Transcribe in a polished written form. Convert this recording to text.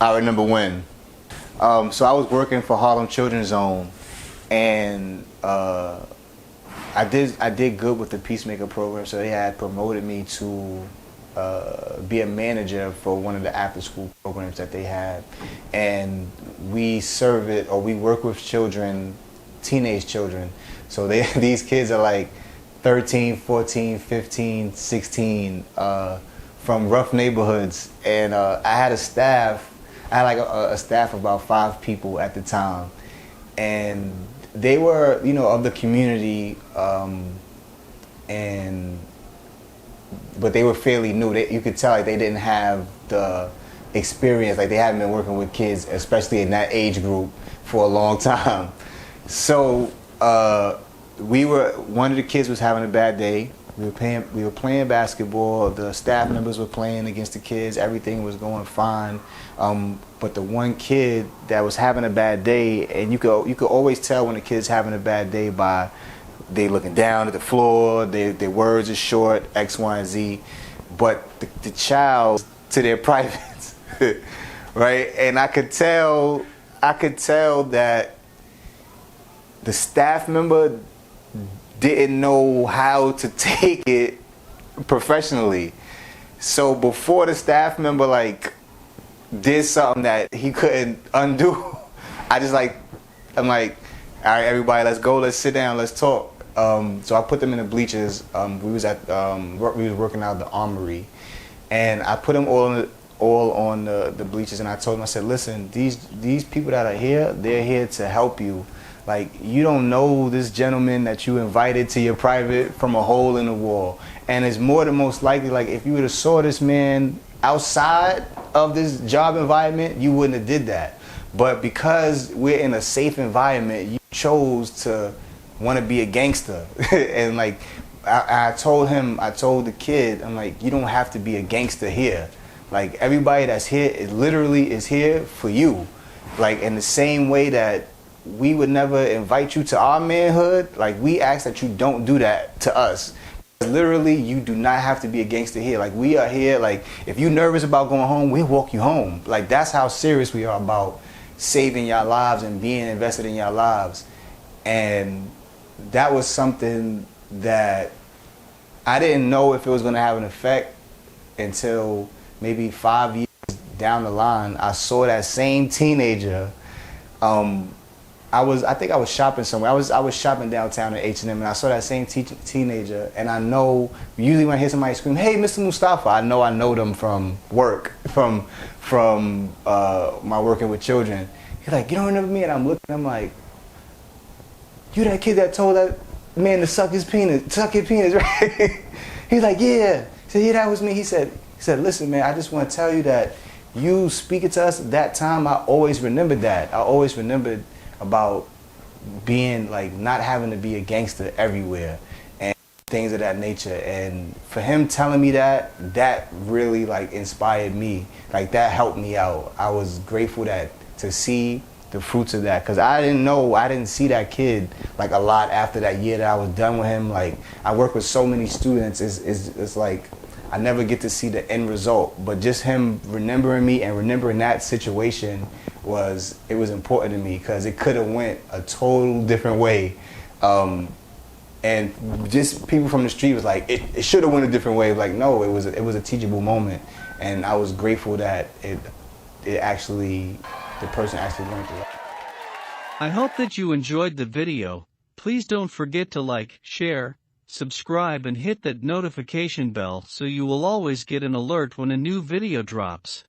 I remember when. So I was working for Harlem Children's Zone, and I did good with the Peacemaker program. So they had promoted me to be a manager for one of the after-school programs that they had, and we work with children, teenage children. So these kids are like 13, 14, 15, 16, from rough neighborhoods, and I had a staff. I had like a staff of about 5 people at the time, and they were, of the community, but they were fairly new. You could tell like they didn't have the experience, like they hadn't been working with kids, especially in that age group, for a long time. So one of the kids was having a bad day. We were playing basketball. The staff members were playing against the kids. Everything was going fine. But the one kid that was having a bad day, and you could always tell when a kid's having a bad day by they looking down at the floor, their words are short, X, Y, and Z. But the child to their privates, right? And I could tell that the staff member didn't know how to take it professionally. So before the staff member did something that he couldn't undo, I'm like, all right, everybody, let's go, let's sit down, let's talk. So I put them in the bleachers. We was working out of the armory, and I put them all on the bleachers, and I told them, I said, listen, these people that are here, they're here to help you. Like, you don't know this gentleman that you invited to your private from a hole in the wall. And it's more than most likely, like, if you would have saw this man outside of this job environment, you wouldn't have did that. But because we're in a safe environment, you chose to want to be a gangster. And like, I told the kid, I'm like, you don't have to be a gangster here. Like, everybody that's here is here for you. Like, in the same way that we would never invite you to our manhood, like, we ask that you don't do that to us. Literally, you do not have to be a gangster here. Like, we are here, like, if you're nervous about going home, we'll walk you home. Like, that's how serious we are about saving your lives and being invested in your lives. And that was something that I didn't know if it was going to have an effect until maybe 5 years down the line. I saw that same teenager. I think I was shopping somewhere. I was shopping downtown at H&M, and I saw that same teenager. And I know, usually when I hear somebody scream, "Hey, Mr. Mustfua," I know them from work, from my working with children. He's like, "You don't remember me?" And I'm looking, I'm like, "You that kid that told that man to suck your penis, right?" He's like, "Yeah." He said, "Yeah, that was me." He said, "Listen, man, I just want to tell you that you speaking to us at that time, I always remembered that. I always remembered about being, like, not having to be a gangster everywhere and things of that nature." And for him telling me that really, like, inspired me. Like, that helped me out. I was grateful to see the fruits of that, because I didn't see that kid like a lot after that year that I was done with him. Like, I work with so many students, it's like I never get to see the end result, but just him remembering me and remembering that situation was important to me, because it could have went a total different way. And just people from the street was like, it should have went a different way. Like, no, it was a teachable moment, and I was grateful that the person actually learned it. I hope that you enjoyed the video. Please don't forget to like, share, subscribe, and hit that notification bell so you will always get an alert when a new video drops.